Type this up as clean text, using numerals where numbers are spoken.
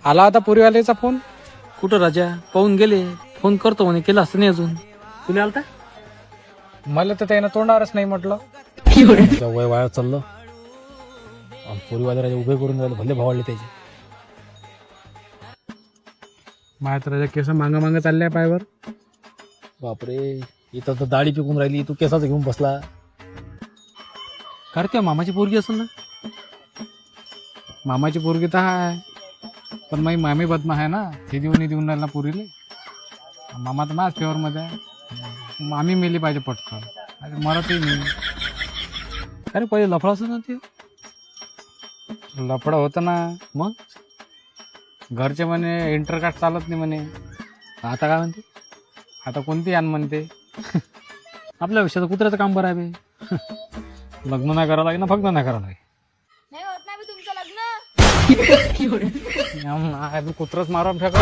आला आता पुरीवाल्याचा फोन. कुठं राजा पाहून गेले, फोन करतो म्हणे, केला असतं नाही अजून. तुला आलता? मला तर त्यानं तोंडावरच नाही म्हटलं. वय वाया चाललं, पोरीवाले राजा उभे करून राहिले, भले भावडले त्याचे. माझ्या तर राजा केस मांग मांग चालल्या पायवर. बापरे, इथं तर दाढी पिकून राहिली, तू केसाच घेऊन बसला. कारण त्या मामाची पोरगी असेल ना. मामाची पोरगी तर आहे, पण माझी मामी बदमा आहे ना, ते देऊन राहिला पुरीले. मामा तर माझ्याच फेवर मध्ये आहे. मामी मेली पाहिजे पटकन. अरे मरतही नाही. अरे पहिले लफडा असं ना ते. लफडं होतं ना. मग घरचे म्हणे इंटर कार्ड चालत नाही म्हणे. आता काय म्हणते? आता कोणती आण म्हणते. आपल्या विषयाचं कुत्र्याचं काम बरं आहे बे. लग्न नाही करावं लागे ना, फक्त नाही करावं लागे. नाही होत नाही बे तुमचं लग्न. कुत्रच मारून फेका.